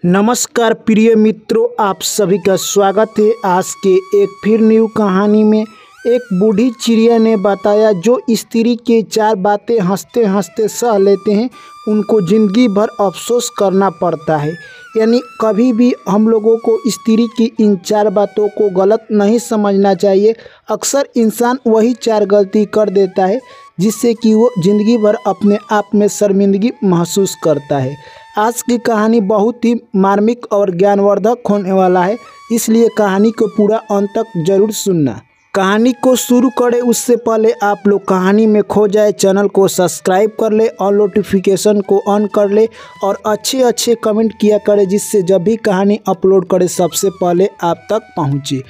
नमस्कार प्रिय मित्रों, आप सभी का स्वागत है आज के एक फिर न्यू कहानी में। एक बूढ़ी चिड़िया ने बताया जो स्त्री के चार बातें हंसते हंसते सह लेते हैं उनको ज़िंदगी भर अफसोस करना पड़ता है। यानी कभी भी हम लोगों को स्त्री की इन चार बातों को गलत नहीं समझना चाहिए। अक्सर इंसान वही चार गलती कर देता है जिससे कि वो ज़िंदगी भर अपने आप में शर्मिंदगी महसूस करता है। आज की कहानी बहुत ही मार्मिक और ज्ञानवर्धक होने वाला है, इसलिए कहानी को पूरा अंत तक जरूर सुनना। कहानी को शुरू करें उससे पहले आप लोग कहानी में खो जाए चैनल को सब्सक्राइब कर ले और नोटिफिकेशन को ऑन कर ले और अच्छे कमेंट किया करें जिससे जब भी कहानी अपलोड करें सबसे पहले आप तक पहुँचे।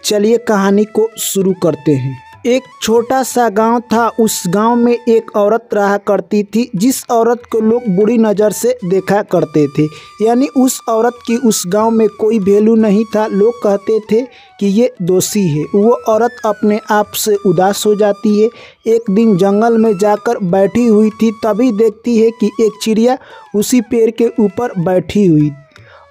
चलिए कहानी को शुरू करते हैं। एक छोटा सा गांव था। उस गांव में एक औरत रहा करती थी जिस औरत को लोग बुरी नज़र से देखा करते थे। यानी उस औरत की उस गांव में कोई वैल्यू नहीं था। लोग कहते थे कि ये दोषी है। वो औरत अपने आप से उदास हो जाती है। एक दिन जंगल में जाकर बैठी हुई थी, तभी देखती है कि एक चिड़िया उसी पेड़ के ऊपर बैठी हुई।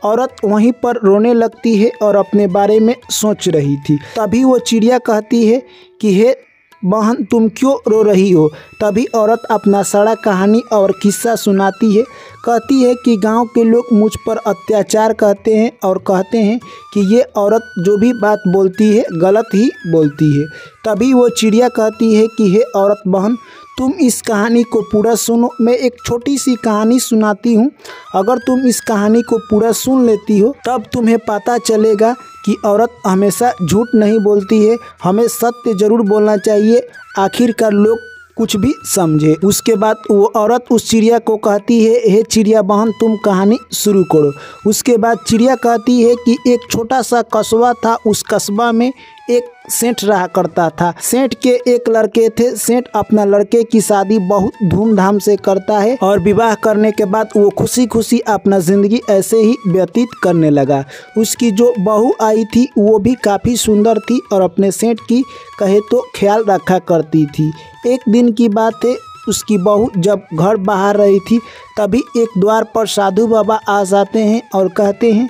औरत वहीं पर रोने लगती है और अपने बारे में सोच रही थी। तभी वो चिड़िया कहती है कि हे बहन, तुम क्यों रो रही हो। तभी औरत अपना सारा कहानी और किस्सा सुनाती है। कहती है कि गांव के लोग मुझ पर अत्याचार करते हैं और कहते हैं कि ये औरत जो भी बात बोलती है गलत ही बोलती है। तभी वो चिड़िया कहती है कि हे औरत बहन, तुम इस कहानी को पूरा सुनो। मैं एक छोटी सी कहानी सुनाती हूँ। अगर तुम इस कहानी को पूरा सुन लेती हो तब तुम्हें पता चलेगा कि औरत हमेशा झूठ नहीं बोलती है, हमें सत्य ज़रूर बोलना चाहिए, आखिरकार लोग कुछ भी समझे। उसके बाद वो औरत उस चिड़िया को कहती है, हे चिड़िया बहन, तुम कहानी शुरू करो। उसके बाद चिड़िया कहती है कि एक छोटा सा कस्बा था। उस कस्बा में एक सेठ रहा करता था। सेठ के एक लड़के थे। सेठ अपना लड़के की शादी बहुत धूमधाम से करता है और विवाह करने के बाद वो खुशी खुशी अपना ज़िंदगी ऐसे ही व्यतीत करने लगा। उसकी जो बहू आई थी वो भी काफ़ी सुंदर थी और अपने सेठ की कहे तो ख्याल रखा करती थी। एक दिन की बात है, उसकी बहू जब घर बाहर रही थी तभी एक द्वार पर साधु बाबा आ जाते हैं और कहते हैं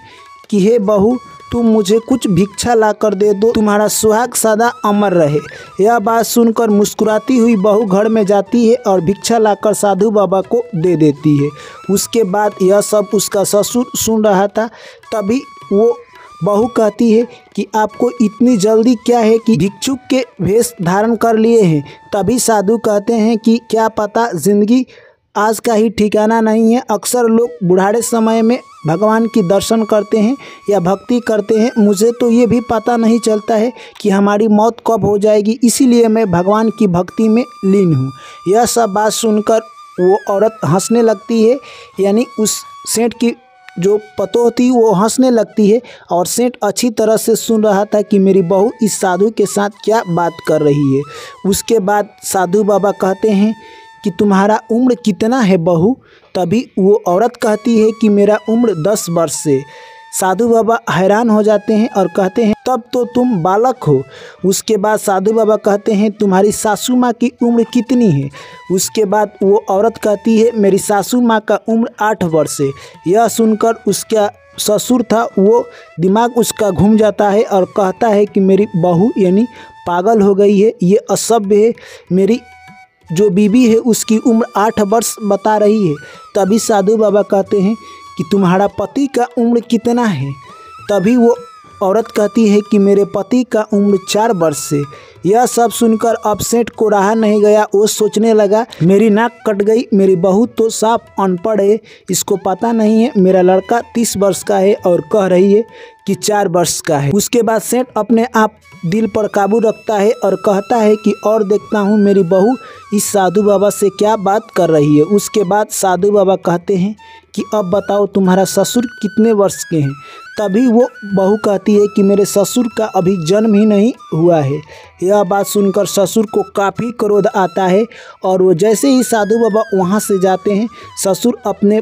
कि हे बहू, तुम मुझे कुछ भिक्षा ला कर दे दो, तुम्हारा सुहाग सदा अमर रहे। यह बात सुनकर मुस्कुराती हुई बहू घर में जाती है और भिक्षा लाकर साधु बाबा को दे देती है। उसके बाद यह सब उसका ससुर सुन रहा था। तभी वो बहू कहती है कि आपको इतनी जल्दी क्या है कि भिक्षुक के वेश धारण कर लिए हैं। तभी साधु कहते हैं कि क्या पता ज़िंदगी आज का ही ठिकाना नहीं है। अक्सर लोग बुढ़ाड़े समय में भगवान की दर्शन करते हैं या भक्ति करते हैं। मुझे तो ये भी पता नहीं चलता है कि हमारी मौत कब हो जाएगी, इसीलिए मैं भगवान की भक्ति में लीन हूँ। यह सब बात सुनकर वो औरत हंसने लगती है। यानी उस सेठ की जो पतोह थी वो हंसने लगती है और सेठ अच्छी तरह से सुन रहा था कि मेरी बहू इस साधु के साथ क्या बात कर रही है। उसके बाद साधु बाबा कहते हैं कि तुम्हारा उम्र कितना है बहू। तभी वो औरत कहती है कि मेरा उम्र 10 वर्ष है। साधु बाबा हैरान हो जाते हैं और कहते हैं तब तो तुम बालक हो। उसके बाद साधु बाबा कहते हैं तुम्हारी सासू माँ की उम्र कितनी है। उसके बाद वो औरत कहती है मेरी सासू माँ का उम्र 8 वर्ष है। यह सुनकर उसका ससुर था वो दिमाग उसका घूम जाता है और कहता है कि मेरी बहू यानी पागल हो गई है, ये असभ्य है। मेरी जो बीवी है उसकी उम्र 8 वर्ष बता रही है। तभी साधु बाबा कहते हैं कि तुम्हारा पति का उम्र कितना है। तभी वो औरत कहती है कि मेरे पति का उम्र 4 वर्ष है। यह सब सुनकर अब सेठ को रहा नहीं गया। वो सोचने लगा मेरी नाक कट गई, मेरी बहू तो साफ अनपढ़ है, इसको पता नहीं है मेरा लड़का 30 वर्ष का है और कह रही है कि 4 वर्ष का है। उसके बाद सेठ अपने आप दिल पर काबू रखता है और कहता है कि और देखता हूँ मेरी बहू इस साधु बाबा से क्या बात कर रही है। उसके बाद साधु बाबा कहते हैं कि अब बताओ तुम्हारा ससुर कितने वर्ष के हैं। तभी वो बहू कहती है कि मेरे ससुर का अभी जन्म ही नहीं हुआ है। यह बात सुनकर ससुर को काफ़ी क्रोध आता है और वो जैसे ही साधु बाबा वहाँ से जाते हैं ससुर अपने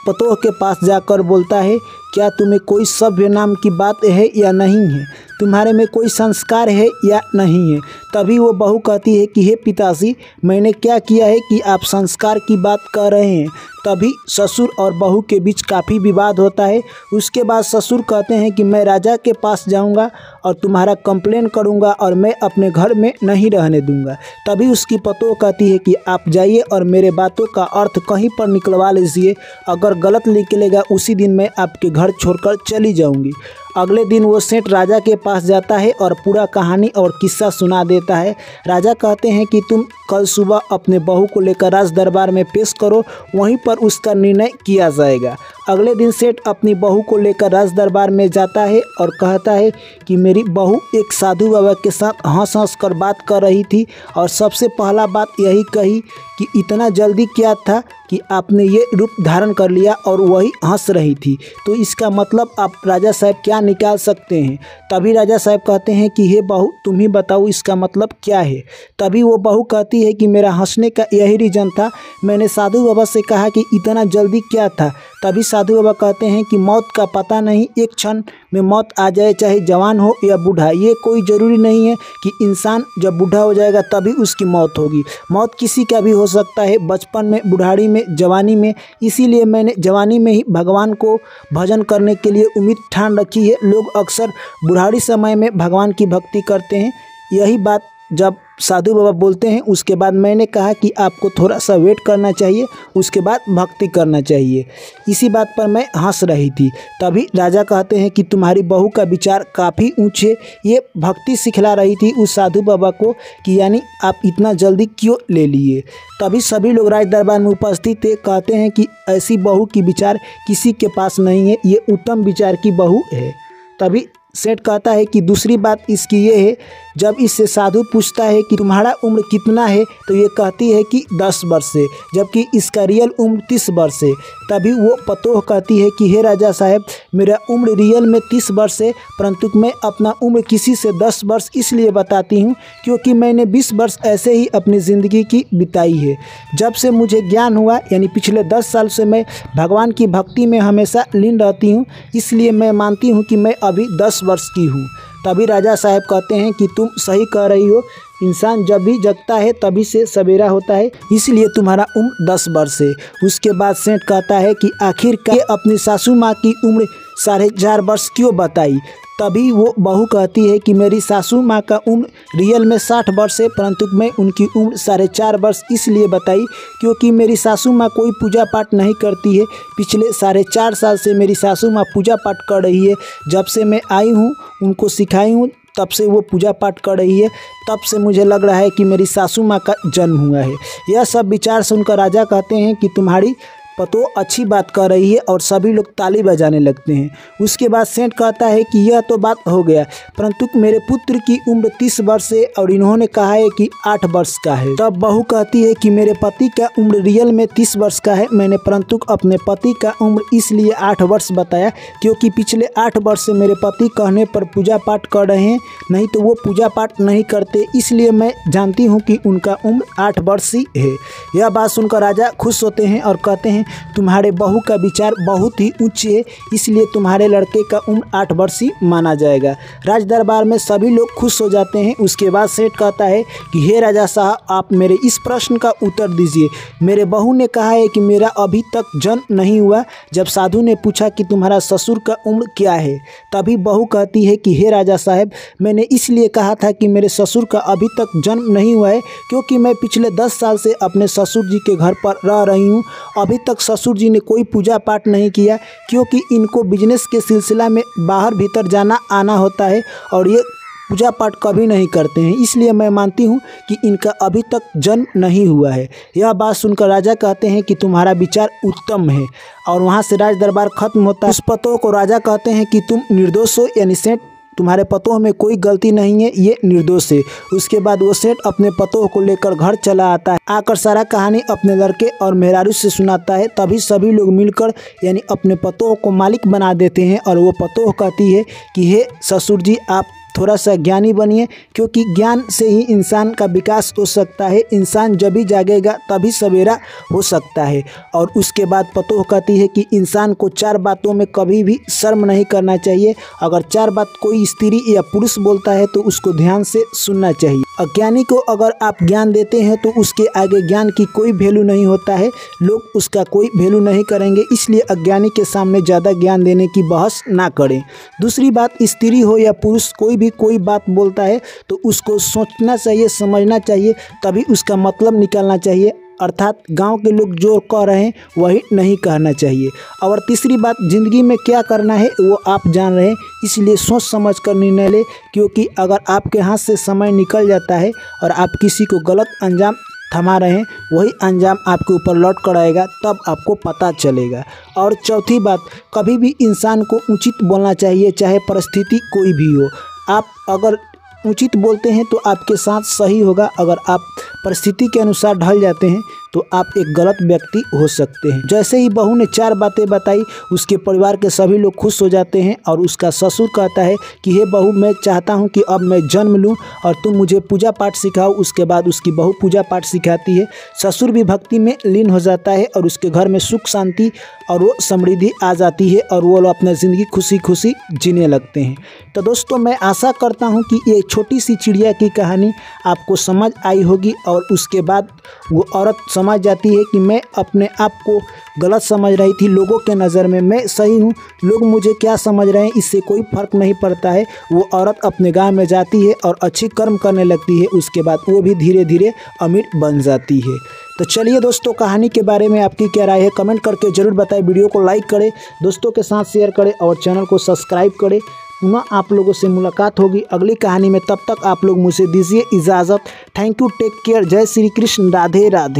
पतोह के पास जाकर बोलता है क्या तुम्हें कोई सभ्य नाम की बात है या नहीं है। तुम्हारे में कोई संस्कार है या नहीं है। तभी वो बहू कहती है कि हे पिताजी, मैंने क्या किया है कि आप संस्कार की बात कर रहे हैं। तभी ससुर और बहू के बीच काफ़ी विवाद होता है। उसके बाद ससुर कहते हैं कि मैं राजा के पास जाऊंगा और तुम्हारा कंप्लेन करूंगा और मैं अपने घर में नहीं रहने दूंगा। तभी उसकी पतोह कहती है कि आप जाइए और मेरे बातों का अर्थ कहीं पर निकलवा लीजिए, अगर गलत निकलेगा उसी दिन मैं आपके घर छोड़कर चली जाऊंगी। अगले दिन वो सेठ राजा के पास जाता है और पूरा कहानी और किस्सा सुना देता है। राजा कहते हैं कि तुम कल सुबह अपने बहू को लेकर राज दरबार में पेश करो, वहीं पर उसका निर्णय किया जाएगा। अगले दिन सेठ अपनी बहू को लेकर राज दरबार में जाता है और कहता है कि मेरी बहू एक साधु बाबा के साथ हंस हंस कर बात कर रही थी और सबसे पहला बात यही कही कि इतना जल्दी क्या था कि आपने ये रूप धारण कर लिया, और वही हंस रही थी। तो इसका मतलब आप राजा साहब क्या निकाल सकते हैं। तभी राजा साहब कहते हैं कि हे बहू, तुम ही बताओ इसका मतलब क्या है। तभी वो बहू कहती है कि मेरा हंसने का यही रीज़न था, मैंने साधु बाबा से कहा कि इतना जल्दी क्या था। तभी साधु बाबा कहते हैं कि मौत का पता नहीं, एक क्षण में मौत आ जाए, चाहे जवान हो या बूढ़ा। ये कोई ज़रूरी नहीं है कि इंसान जब बूढ़ा हो जाएगा तभी उसकी मौत होगी। मौत किसी का भी हो सकता है, बचपन में, बुढ़ाड़ी में, जवानी में। इसीलिए मैंने जवानी में ही भगवान को भजन करने के लिए उम्मीद ठान रखी है। लोग अक्सर बुढ़ाड़ी समय में भगवान की भक्ति करते हैं। यही बात जब साधु बाबा बोलते हैं उसके बाद मैंने कहा कि आपको थोड़ा सा वेट करना चाहिए, उसके बाद भक्ति करना चाहिए। इसी बात पर मैं हंस रही थी। तभी राजा कहते हैं कि तुम्हारी बहू का विचार काफ़ी ऊंचे, ये भक्ति सिखला रही थी उस साधु बाबा को कि यानी आप इतना जल्दी क्यों ले लिए। तभी सभी लोग राज दरबार में उपस्थित थे, कहते हैं कि ऐसी बहू की विचार किसी के पास नहीं है, ये उत्तम विचार की बहू है। तभी सेठ कहता है कि दूसरी बात इसकी ये है, जब इससे साधु पूछता है कि तुम्हारा उम्र कितना है, तो ये कहती है कि 10 वर्ष है, जबकि इसका रियल उम्र 30 वर्ष है। तभी वो पतोह कहती है कि हे राजा साहब, मेरा उम्र रियल में 30 वर्ष है, परंतु मैं अपना उम्र किसी से 10 वर्ष इसलिए बताती हूँ क्योंकि मैंने 20 वर्ष ऐसे ही अपनी ज़िंदगी की बिताई है। जब से मुझे ज्ञान हुआ, यानी पिछले 10 साल से मैं भगवान की भक्ति में हमेशा लीन रहती हूँ, इसलिए मैं मानती हूँ कि मैं अभी 10 वर्ष की हूँ। तभी राजा साहब कहते हैं कि तुम सही कह रही हो, इंसान जब भी जगता है तभी से सवेरा होता है, इसलिए तुम्हारा उम्र 10 वर्ष है। उसके बाद सेठ कहता है कि आखिरकार अपनी सासू माँ की उम्र 4.5 वर्ष क्यों बताई। तभी वो बहू कहती है कि मेरी सासू माँ का उम्र रियल में 60 वर्ष है, परंतु मैं उनकी उम्र 4.5 वर्ष इसलिए बताई क्योंकि मेरी सासू माँ कोई पूजा पाठ नहीं करती है। पिछले 4.5 साल से मेरी सासू माँ पूजा पाठ कर रही है। जब से मैं आई हूँ, उनको सिखाई हूँ, तब से वो पूजा पाठ कर रही है। तब से मुझे लग रहा है कि मेरी सासू माँ का जन्म हुआ है। यह सब विचार सुनकर राजा कहते हैं कि तुम्हारी पतो अच्छी बात कर रही है, और सभी लोग ताली बजाने लगते हैं। उसके बाद सेठ कहता है कि यह तो बात हो गया, परंतु मेरे पुत्र की उम्र 30 वर्ष है और इन्होंने कहा है कि 8 वर्ष का है। तब बहू कहती है कि मेरे पति का उम्र रियल में 30 वर्ष का है, मैंने परंतु अपने पति का उम्र इसलिए 8 वर्ष बताया क्योंकि पिछले 8 वर्ष से मेरे पति कहने पर पूजा पाठ कर रहे हैं, नहीं तो वो पूजा पाठ नहीं करते, इसलिए मैं जानती हूँ कि उनका उम्र 8 वर्ष ही है। यह बात सुनकर राजा खुश होते हैं और कहते हैं तुम्हारे बहू का विचार बहुत ही उच्च है, इसलिए तुम्हारे लड़के का उम्र 8 वर्ष ही माना जाएगा। राज दरबार में सभी लोग खुश हो जाते हैं। उसके बाद सेठ कहता है कि हे राजा साहब, आप मेरे इस प्रश्न का उत्तर दीजिए। मेरे बहू ने कहा है कि मेरा अभी तक जन्म नहीं हुआ। जब साधु ने पूछा कि तुम्हारा ससुर का उम्र क्या है, तभी बहू कहती है कि हे राजा साहब, मैंने इसलिए कहा था कि मेरे ससुर का अभी तक जन्म नहीं हुआ है क्योंकि मैं पिछले 10 साल से अपने ससुर जी के घर पर रह रही हूँ। अभी तक ससुर जी ने कोई पूजा पाठ नहीं किया क्योंकि इनको बिजनेस के सिलसिला में बाहर भीतर जाना आना होता है और ये पूजा पाठ कभी नहीं करते हैं, इसलिए मैं मानती हूँ कि इनका अभी तक जन्म नहीं हुआ है। यह बात सुनकर राजा कहते हैं कि तुम्हारा विचार उत्तम है, और वहाँ से राज दरबार खत्म होता है। उस पतोह को राजा कहते हैं कि तुम निर्दोष हो, यानी सेठ तुम्हारे पतोह में कोई गलती नहीं है, ये निर्दोष है। उसके बाद वो सेठ अपने पतोह को लेकर घर चला आता है। आकर सारा कहानी अपने लड़के और मेहरारू से सुनाता है। तभी सभी लोग मिलकर यानी अपने पतोह को मालिक बना देते हैं, और वो पतोह कहती है कि हे ससुर जी, आप थोड़ा सा ज्ञानी बनिए, क्योंकि ज्ञान से ही इंसान का विकास हो सकता है। इंसान जब भी जागेगा तभी सवेरा हो सकता है। और उसके बाद पतोह कहती है कि इंसान को 4 बातों में कभी भी शर्म नहीं करना चाहिए। अगर 4 बात कोई स्त्री या पुरुष बोलता है तो उसको ध्यान से सुनना चाहिए। अज्ञानी को अगर आप ज्ञान देते हैं तो उसके आगे ज्ञान की कोई वैल्यू नहीं होता है, लोग उसका कोई वैल्यू नहीं करेंगे। इसलिए अज्ञानी के सामने ज़्यादा ज्ञान देने की बहस ना करें। दूसरी बात, स्त्री हो या पुरुष कोई भी कोई बात बोलता है तो उसको सोचना चाहिए, समझना चाहिए, तभी उसका मतलब निकालना चाहिए। अर्थात गांव के लोग जो कह रहे हैं वही नहीं कहना चाहिए। और तीसरी बात, ज़िंदगी में क्या करना है वो आप जान रहे हैं, इसलिए सोच समझ कर निर्णय लें, क्योंकि अगर आपके हाथ से समय निकल जाता है और आप किसी को गलत अंजाम थमा रहे हैं, वही अंजाम आपके ऊपर लौट कर आएगा, तब आपको पता चलेगा। और चौथी बात, कभी भी इंसान को उचित बोलना चाहिए, चाहे परिस्थिति कोई भी हो। आप अगर उचित बोलते हैं तो आपके साथ सही होगा, अगर आप परिस्थिति के अनुसार ढल जाते हैं तो आप एक गलत व्यक्ति हो सकते हैं। जैसे ही बहू ने 4 बातें बताई, उसके परिवार के सभी लोग खुश हो जाते हैं और उसका ससुर कहता है कि हे बहू, मैं चाहता हूं कि अब मैं जन्म लूं और तुम मुझे पूजा पाठ सिखाओ। उसके बाद उसकी बहू पूजा पाठ सिखाती है। ससुर भी भक्ति में लीन हो जाता है और उसके घर में सुख शांति और वो समृद्धि आ जाती है और वो लोग अपना ज़िंदगी खुशी खुशी जीने लगते हैं। तो दोस्तों, मैं आशा करता हूँ कि ये छोटी सी चिड़िया की कहानी आपको समझ आई होगी और उसके बाद वो औरत समझ जाती है कि मैं अपने आप को गलत समझ रही थी, लोगों के नज़र में मैं सही हूँ, लोग मुझे क्या समझ रहे हैं इससे कोई फ़र्क नहीं पड़ता है। वो औरत अपने गांव में जाती है और अच्छी कर्म करने लगती है। उसके बाद वो भी धीरे धीरे अमीर बन जाती है। तो चलिए दोस्तों, कहानी के बारे में आपकी क्या राय है कमेंट करके ज़रूर बताएं। वीडियो को लाइक करें, दोस्तों के साथ शेयर करें और चैनल को सब्सक्राइब करें। पुनः आप लोगों से मुलाकात होगी अगली कहानी में, तब तक आप लोग मुझे दीजिए इजाज़त। थैंक यू, टेक केयर, जय श्री कृष्ण, राधे राधे।